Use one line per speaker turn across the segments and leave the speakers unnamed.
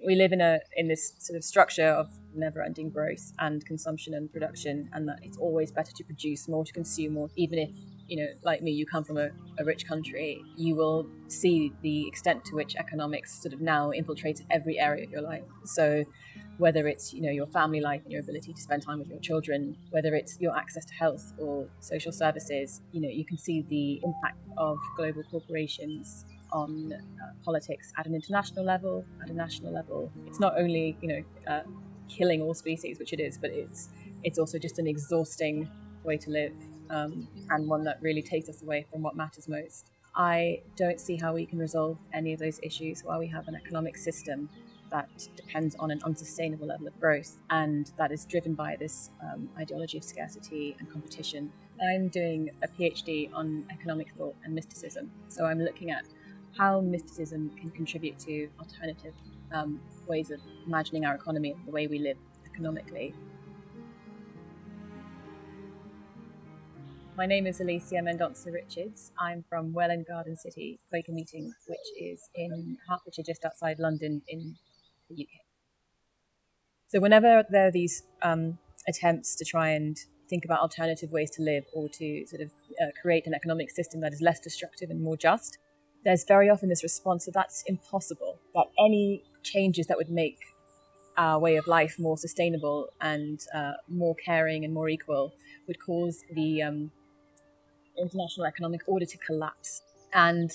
We live in this sort of structure of never-ending growth and consumption and production, and that it's always better to produce more, to consume more. Even if, like me, you come from a rich country, you will see the extent to which economics sort of now infiltrates every area of your life. So whether it's, your family life and your ability to spend time with your children, whether it's your access to health or social services, you can see the impact of global corporations on politics at an international level, at a national level. It's not only, killing all species, which it is, but it's also just an exhausting way to live, and one that really takes us away from what matters most. I don't see how we can resolve any of those issues while we have an economic system that depends on an unsustainable level of growth, and that is driven by this ideology of scarcity and competition. I'm doing a PhD on economic thought and mysticism, so I'm looking at how mysticism can contribute to alternative ways of imagining our economy and the way we live economically. My name is Alicia Mendonça Richards. I'm from Welland Garden City Quaker Meeting, which is in Hertfordshire, just outside London in the UK. So whenever there are these attempts to try and think about alternative ways to live, or to sort of create an economic system that is less destructive and more just, there's very often this response that that's impossible, that any changes that would make our way of life more sustainable and more caring and more equal would cause the international economic order to collapse. And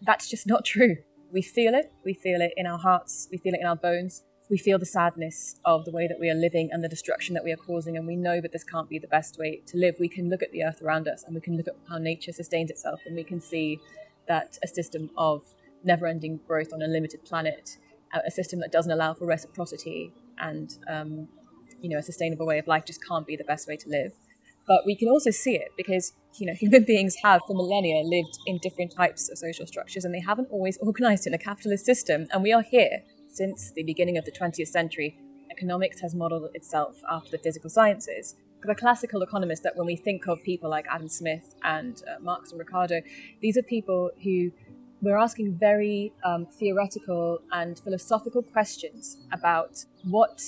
that's just not true. We feel it in our hearts, we feel it in our bones. We feel the sadness of the way that we are living and the destruction that we are causing, and we know that this can't be the best way to live. We can look at the earth around us, and we can look at how nature sustains itself, and we can see that a system of never-ending growth on a limited planet, a system that doesn't allow for reciprocity and a sustainable way of life, just can't be the best way to live. But we can also see it because human beings have for millennia lived in different types of social structures, and they haven't always organized in a capitalist system. And we are here since the beginning of the 20th century. Economics has modeled itself after the physical sciences. The classical economists, that when we think of people like Adam Smith and Marx and Ricardo, these are people who were asking very theoretical and philosophical questions about what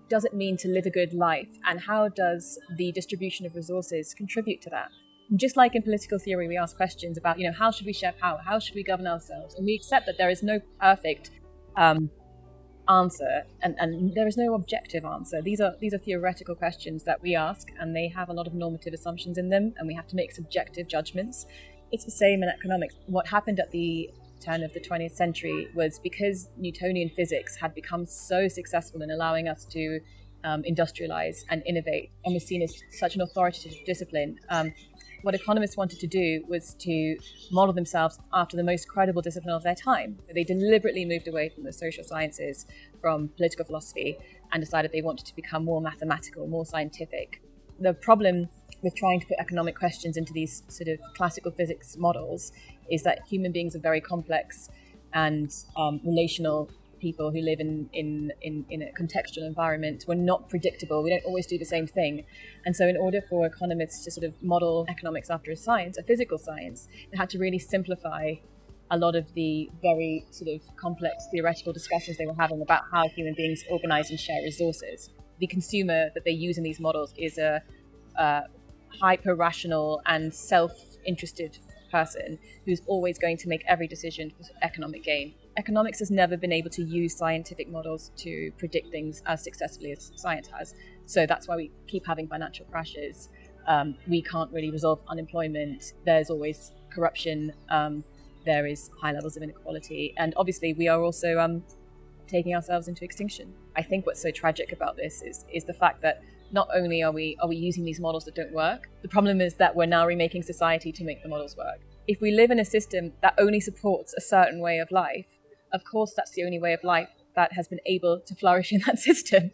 does it mean to live a good life, and how does the distribution of resources contribute to that. Just like in political theory, we ask questions about, how should we share power, how should we govern ourselves, and we accept that there is no perfect answer, and there is no objective answer. These are theoretical questions that we ask, and they have a lot of normative assumptions in them, and we have to make subjective judgments. It's the same in economics. What happened at the turn of the 20th century was because Newtonian physics had become so successful in allowing us to industrialize and innovate, and was seen as such an authoritative discipline. What economists wanted to do was to model themselves after the most credible discipline of their time. They deliberately moved away from the social sciences, from political philosophy, and decided they wanted to become more mathematical, more scientific. The problem with trying to put economic questions into these sort of classical physics models is that human beings are very complex and relational people who live in a contextual environment. We're not predictable. We don't always do the same thing. And so in order for economists to sort of model economics after a science, a physical science, they had to really simplify a lot of the very sort of complex theoretical discussions they were having about how human beings organize and share resources. The consumer that they use in these models is a hyper-rational and self-interested person who's always going to make every decision for economic gain. Economics has never been able to use scientific models to predict things as successfully as science has. So that's why we keep having financial crashes. We can't really resolve unemployment. There's always corruption. There is high levels of inequality. And obviously we are also taking ourselves into extinction. I think what's so tragic about this is the fact that not only are we using these models that don't work, the problem is that we're now remaking society to make the models work. If we live in a system that only supports a certain way of life, of course that's the only way of life that has been able to flourish in that system.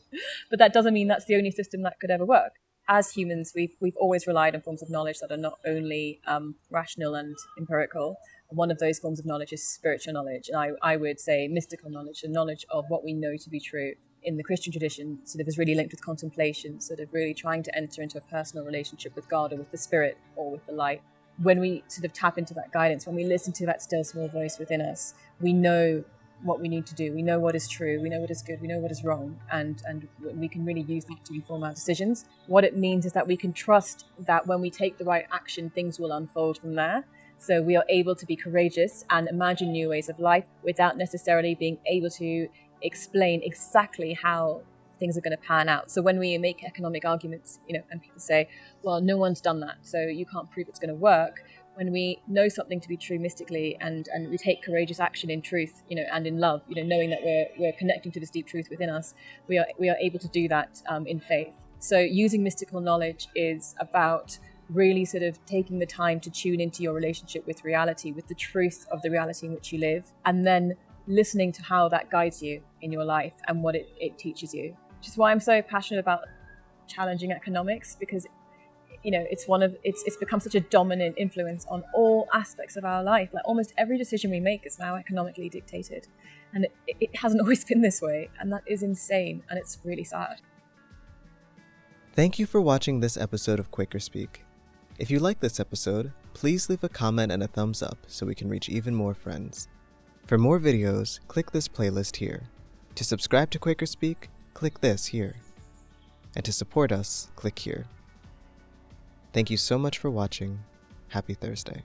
But that doesn't mean that's the only system that could ever work. As humans, we've always relied on forms of knowledge that are not only rational and empirical. One of those forms of knowledge is spiritual knowledge, and I would say mystical knowledge, the knowledge of what we know to be true. In the Christian tradition, sort of is really linked with contemplation, sort of really trying to enter into a personal relationship with God or with the spirit or with the light. When we sort of tap into that guidance, when we listen to that still small voice within us, we know what we need to do. We know what is true, we know what is good, we know what is wrong, and we can really use that to inform our decisions. What it means is that we can trust that when we take the right action, things will unfold from there. So we are able to be courageous and imagine new ways of life without necessarily being able to explain exactly how things are going to pan out. So when we make economic arguments, and people say, well, no one's done that, so you can't prove it's going to work. When we know something to be true mystically and we take courageous action in truth, and in love, knowing that we're connecting to this deep truth within us, we are able to do that in faith. So using mystical knowledge is about really sort of taking the time to tune into your relationship with reality, with the truth of the reality in which you live, and then listening to how that guides you in your life and what it teaches you. Which is why I'm so passionate about challenging economics, because it's become such a dominant influence on all aspects of our life. Like almost every decision we make is now economically dictated, and it hasn't always been this way, and that is insane, and it's really sad.
Thank you for watching this episode of QuakerSpeak. If you like this episode, please leave a comment and a thumbs up so we can reach even more friends. For more videos, click this playlist here. To subscribe to QuakerSpeak, click this here. And to support us, click here. Thank you so much for watching. Happy Thursday.